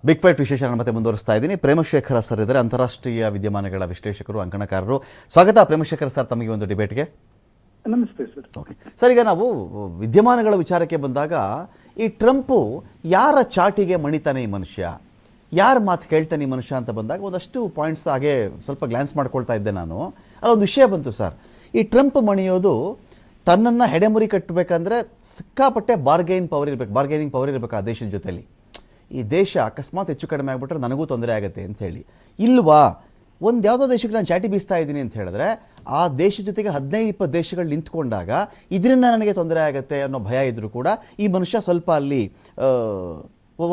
Big fight ವಿಶೇಷ ಮತ್ತೆ ಮುಂದುವರಿಸ್ತಾ ಇದ್ದೀನಿ. ಪ್ರೇಮಶೇಖರ ಸರ್ ಇದ್ದಾರೆ, ಅಂತಾರಾಷ್ಟ್ರೀಯ ವಿದ್ಯಮಾನಗಳ ವಿಶ್ಲೇಷಕರು, ಅಂಕಣಕಾರರು. ಸ್ವಾಗತ ಪ್ರೇಮಶೇಖರ ಸರ್ ತಮಗೆ ಒಂದು ಡಿಬೇಟ್ಗೆ. ನಮಸ್ತೆ ಸರ್. ಓಕೆ ಸರ್, ಈಗ ನಾವು ವಿದ್ಯಮಾನಗಳ ವಿಚಾರಕ್ಕೆ ಬಂದಾಗ ಈ ಟ್ರಂಪು ಯಾರ ಚಾಟಿಗೆ ಮಣಿತಾನೆ ಈ ಮನುಷ್ಯ, ಯಾರ ಮಾತು ಕೇಳ್ತಾನೆ ಈ ಮನುಷ್ಯ ಅಂತ ಬಂದಾಗ ಒಂದಷ್ಟು ಪಾಯಿಂಟ್ಸ್ ಹಾಗೆ ಸ್ವಲ್ಪ ಗ್ಲಾನ್ಸ್ ಮಾಡ್ಕೊಳ್ತಾ ಇದ್ದೆ ನಾನು. ಅಲ್ಲೊಂದು ವಿಷಯ ಬಂತು ಸರ್, ಈ ಟ್ರಂಪ್ ಮಣಿಯೋದು ತನ್ನನ್ನು ಹೆಡೆಮುರಿ ಕಟ್ಟಬೇಕಂದ್ರೆ ಸಿಕ್ಕಾಪಟ್ಟೆ ಬಾರ್ಗೈನಿಂಗ್ ಪವರ್ ಇರಬೇಕು ಆ ದೇಶದ ಜೊತೆಯಲ್ಲಿ. ಈ ದೇಶ ಅಕಸ್ಮಾತ್ ಹೆಚ್ಚು ಕಡಿಮೆ ಆಗಿಬಿಟ್ರೆ ನನಗೂ ತೊಂದರೆ ಆಗುತ್ತೆ ಅಂತ ಹೇಳಿ ಇಲ್ವಾ, ಒಂದು ಯಾವುದೋ ದೇಶಕ್ಕೆ ನಾನು ಚಾಟಿ ಬೀಸ್ತಾ ಇದ್ದೀನಿ ಅಂತ ಹೇಳಿದ್ರೆ ಆ ದೇಶ ಜೊತೆಗೆ 15-20 ದೇಶಗಳು ನಿಂತ್ಕೊಂಡಾಗ ಇದರಿಂದ ನನಗೆ ತೊಂದರೆ ಆಗುತ್ತೆ ಅನ್ನೋ ಭಯ ಇದ್ದರೂ ಕೂಡ ಈ ಮನುಷ್ಯ ಸ್ವಲ್ಪ ಅಲ್ಲಿ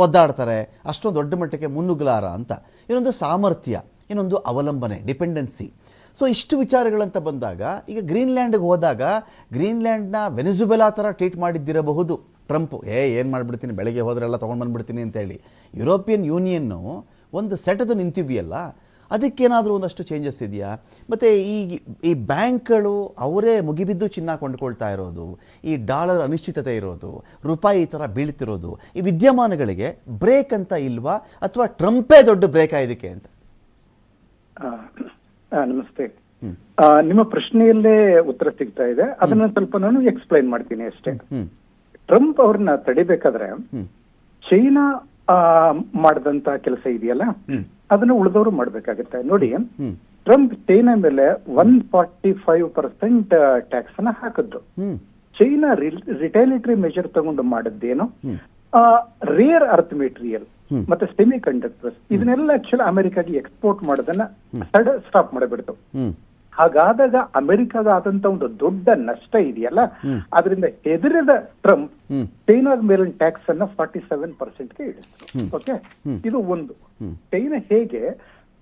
ಒದ್ದಾಡ್ತಾರೆ, ಅಷ್ಟೊಂದು ದೊಡ್ಡ ಮಟ್ಟಕ್ಕೆ ಮುನ್ನುಗ್ಗಲಾರ ಅಂತ. ಇನ್ನೊಂದು ಸಾಮರ್ಥ್ಯ, ಇನ್ನೊಂದು ಅವಲಂಬನೆ, ಡಿಪೆಂಡೆನ್ಸಿ. ಸೊ ಇಷ್ಟು ವಿಚಾರಗಳಂತ ಬಂದಾಗ ಈಗ ಗ್ರೀನ್ಲ್ಯಾಂಡ್ಗೆ ಹೋದಾಗ ಗ್ರೀನ್ಲ್ಯಾಂಡ್ನ ವೆನೆಜುವೆಲಾ ಥರ ಟ್ರೀಟ್ ಮಾಡಿದ್ದಿರಬಹುದು ಟ್ರಂಪು. ಏನು ಮಾಡಿಬಿಡ್ತೀನಿ, ಬೆಳಗ್ಗೆ ಹೋದ್ರೆಲ್ಲ ತೊಗೊಂಡು ಬಂದುಬಿಡ್ತೀನಿ ಅಂತೇಳಿ. ಯುರೋಪಿಯನ್ ಯೂನಿಯನ್ನು ಒಂದು ಸೆಟದು ನಿಂತಿವೆಯಲ್ಲ, ಅದಕ್ಕೇನಾದರೂ ಒಂದಷ್ಟು ಚೇಂಜಸ್ ಇದೆಯಾ? ಮತ್ತು ಈ ಬ್ಯಾಂಕ್ಗಳು ಅವರೇ ಮುಗಿಬಿದ್ದು ಚಿನ್ನ ಕೊಂಡುಕೊಳ್ತಾ ಇರೋದು, ಈ ಡಾಲರ್ ಅನಿಶ್ಚಿತತೆ ಇರೋದು, ರೂಪಾಯಿ ಈ ಥರ ಬೀಳ್ತಿರೋದು, ಈ ವಿದ್ಯಮಾನಗಳಿಗೆ ಬ್ರೇಕ್ ಅಂತ ಇಲ್ವಾ, ಅಥವಾ ಟ್ರಂಪೇ ದೊಡ್ಡ ಬ್ರೇಕ್ ಇದಕ್ಕೆ ಅಂತ? ನಮಸ್ತೆ. ನಿಮ್ಮ ಪ್ರಶ್ನೆಯಲ್ಲೇ ಉತ್ತರ ಸಿಗ್ತಾ ಇದೆ, ಅದನ್ನ ಸ್ವಲ್ಪ ನಾನು ಎಕ್ಸ್ಪ್ಲೈನ್ ಮಾಡ್ತೀನಿ ಅಷ್ಟೇ. ಟ್ರಂಪ್ ಅವ್ರನ್ನ ತಡಿಬೇಕಾದ್ರೆ ಚೈನಾ ಮಾಡಿದಂತ ಕೆಲಸ ಇದೆಯಲ್ಲ, ಅದನ್ನ ಉಳಿದವರು ಮಾಡ್ಬೇಕಾಗತ್ತೆ. ನೋಡಿ, ಟ್ರಂಪ್ ಚೈನಾ ಮೇಲೆ 145% ಟ್ಯಾಕ್ಸ್ ಅನ್ನ ಹಾಕಿದ್ದು. ಚೈನಾ ರಿಟಾಲಿಟರಿ ಮೆಜರ್ ತಗೊಂಡು ಮಾಡಿದ್ದೇನು, ರೇರ್ ಅರ್ತ್ ಮೆಟೀರಿಯಲ್ ಮತ್ತೆ ಸೆಮಿ ಕಂಡಕ್ಟರ್ಸ್ ಇದನ್ನೆಲ್ಲ ಆಕ್ಚುಲಿ ಅಮೆರಿಕಾಗೆ ಎಕ್ಸ್ಪೋರ್ಟ್ ಮಾಡೋದನ್ನ ಸ್ಟಾಪ್ ಮಾಡಿಬಿಡ್ತು. ಹಾಗಾದಾಗ ಅಮೆರಿಕಾಗ ಆದಂತ ಒಂದು ದೊಡ್ಡ ನಷ್ಟ ಇದೆಯಲ್ಲ, ಅದರಿಂದ ಹೆದರಿದ ಟ್ರಂಪ್ ಚೈನಾದ ಮೇಲಿನ ಟ್ಯಾಕ್ಸ್ ಅನ್ನ 47%ಗೆ ಇಳಿಸಿದ್ರು. ಓಕೆ, ಇದು ಒಂದು. ಚೈನಾ ಹೇಗೆ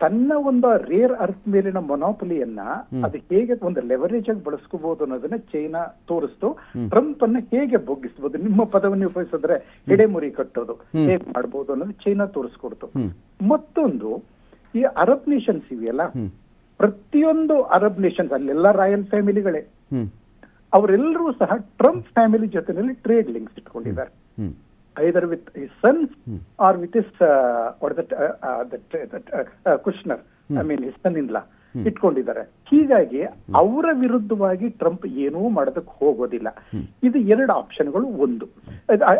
ತನ್ನ ಒಂದು ರೇರ್ ಅರ್ತ್ ಮೇಲಿನ ಮೊನೋಪಲಿಯನ್ನ ಅದು ಹೇಗೆ ಒಂದು ಲೆವರೇಜ್ ಆಗಿ ಬಳಸ್ಕೋಬಹುದು ಅನ್ನೋದನ್ನ ಚೈನಾ ತೋರಿಸ್ತು. ಟ್ರಂಪ್ ಅನ್ನ ಹೇಗೆ ಬೊಗ್ಗಿಸಬಹುದು, ನಿಮ್ಮ ಪದವನ್ನು ಉಪಯೋಗಿಸಿದ್ರೆ ಎಡೆಮುರಿ ಕಟ್ಟೋದು ಹೇಗೆ ಮಾಡಬಹುದು ಅನ್ನೋದು ಚೈನಾ ತೋರಿಸ್ಕೊಡ್ತು. ಮತ್ತೊಂದು, ಈ ಅರಬ್ ನೇಷನ್ಸ್ ಇವೆಯಲ್ಲ, ಪ್ರತಿಯೊಂದು ಅರಬ್ ನೇಷನ್ಸ್ ಅಲ್ಲೆಲ್ಲ ರಾಯಲ್ ಫ್ಯಾಮಿಲಿಗಳೇ, ಅವರೆಲ್ಲರೂ ಸಹ ಟ್ರಂಪ್ ಫ್ಯಾಮಿಲಿ ಜೊತೆನಲ್ಲಿ ಟ್ರೇಡ್ ಲಿಂಕ್ಸ್ ಇಟ್ಕೊಂಡಿದ್ದಾರೆ. Either with his sons or with his Kushner, I mean his son in law ಇಟ್ಕೊಂಡಿದ್ದಾರೆ. ಹೀಗಾಗಿ ಅವರ ವಿರುದ್ಧವಾಗಿ ಟ್ರಂಪ್ ಏನೂ ಮಾಡೋದಕ್ಕೆ ಹೋಗೋದಿಲ್ಲ. ಇದು ಎರಡು ಆಪ್ಷನ್ಗಳು. ಒಂದು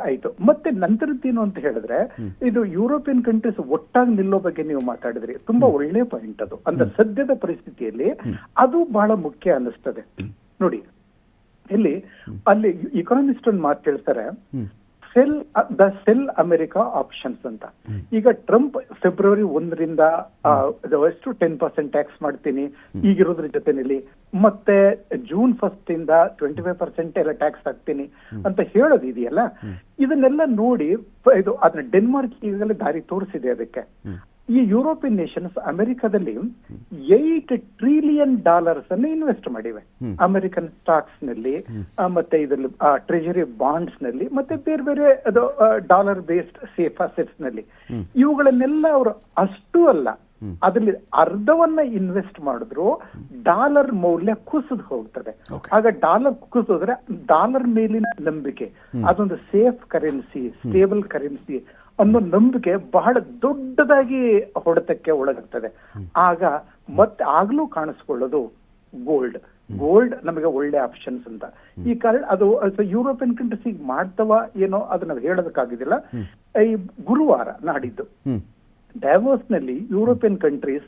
ಆಯ್ತು. ಮತ್ತೆ ನಂತರದ್ದೇನು ಅಂತ ಹೇಳಿದ್ರೆ, ಇದು ಯುರೋಪಿಯನ್ ಕಂಟ್ರೀಸ್ ಒಟ್ಟಾಗಿ ನಿಲ್ಲೋ ಬಗ್ಗೆ ನೀವು ಮಾತಾಡಿದ್ರಿ, ತುಂಬಾ ಒಳ್ಳೆ ಪಾಯಿಂಟ್ ಅದು. ಅಂದ್ರೆ ಸದ್ಯದ ಪರಿಸ್ಥಿತಿಯಲ್ಲಿ ಅದು ಬಹಳ ಮುಖ್ಯ ಅನ್ನಿಸ್ತದೆ. ನೋಡಿ, ಅಲ್ಲಿ ಇಕಾನಮಿಸ್ಟ್ ಒಂದು ಮಾತು ಹೇಳ್ತಾರೆ, ಸೆಲ್ ಅಮೆರಿಕಾ ಆಪ್ಷನ್ಸ್ ಅಂತ. ಈಗ ಟ್ರಂಪ್ ಫೆಬ್ರವರಿ 1ರಿಂದ 10% ಟ್ಯಾಕ್ಸ್ ಮಾಡ್ತೀನಿ ಈಗಿರೋದ್ರ ಜೊತೆನಲ್ಲಿ, ಮತ್ತೆ ಜೂನ್ 1 ಇಂದ 25% ಎಲ್ಲ ಟ್ಯಾಕ್ಸ್ ಹಾಕ್ತೀನಿ ಅಂತ ಹೇಳೋದಿದೆಯಲ್ಲ, ಇದನ್ನೆಲ್ಲ ನೋಡಿ ಅದನ್ನ ಡೆನ್ಮಾರ್ಕ್ ಈಗಾಗಲೇ ದಾರಿ ತೋರಿಸಿದೆ. ಅದಕ್ಕೆ ಈ ಯುರೋಪಿಯನ್ ನೇಷನ್ಸ್ ಅಮೆರಿಕದಲ್ಲಿ $8 ಟ್ರಿಲಿಯನ್ ಅನ್ನು ಇನ್ವೆಸ್ಟ್ ಮಾಡಿವೆ. ಅಮೆರಿಕನ್ ಸ್ಟಾಕ್ಸ್ ನಲ್ಲಿ, ಮತ್ತೆ ಇದರಲ್ಲಿ ಟ್ರೆಜರಿ ಬಾಂಡ್ಸ್ ನಲ್ಲಿ, ಮತ್ತೆ ಬೇರೆ ಬೇರೆ ಡಾಲರ್ ಬೇಸ್ಡ್ ಸೇಫ್ ಅಸೆಟ್ಸ್ ನಲ್ಲಿ. ಇವುಗಳನ್ನೆಲ್ಲ ಅವರು ಅಷ್ಟು ಅಲ್ಲ, ಅದರಲ್ಲಿ ಅರ್ಧವನ್ನ ಇನ್ವೆಸ್ಟ್ ಮಾಡಿದ್ರು ಡಾಲರ್ ಮೌಲ್ಯ ಕುಸಿದು ಹೋಗ್ತದೆ. ಆಗ ಡಾಲರ್ ಕುಸಿದ್ರೆ ಡಾಲರ್ ಮೇಲಿನ ನಂಬಿಕೆ, ಅದೊಂದು ಸೇಫ್ ಕರೆನ್ಸಿ, ಸ್ಟೇಬಲ್ ಕರೆನ್ಸಿ ಅನ್ನೋ ನಂಬಿಕೆ ಬಹಳ ದೊಡ್ಡದಾಗಿ ಹೊಡೆತಕ್ಕೆ ಒಳಗಾಗ್ತದೆ. ಆಗ ಮತ್ತೆ ಆಗ್ಲೂ ಕಾಣಿಸ್ಕೊಳ್ಳೋದು ಗೋಲ್ಡ್ ನಮಗೆ ಒಳ್ಳೆ ಆಪ್ಷನ್ಸ್ ಅಂತ. ಈ ಕಾರಣ ಅದು ಯುರೋಪಿಯನ್ ಕಂಟ್ರೀಸ್ ಈಗ ಮಾಡ್ತವ ಏನೋ ಅದನ್ನ ಹೇಳೋದಕ್ಕಾಗಿದಿಲ್ಲ. ಈ ಗುರುವಾರ ನಾಡಿದ್ದು ಡ್ಯಾವೋಸ್ ನಲ್ಲಿ ಯುರೋಪಿಯನ್ ಕಂಟ್ರೀಸ್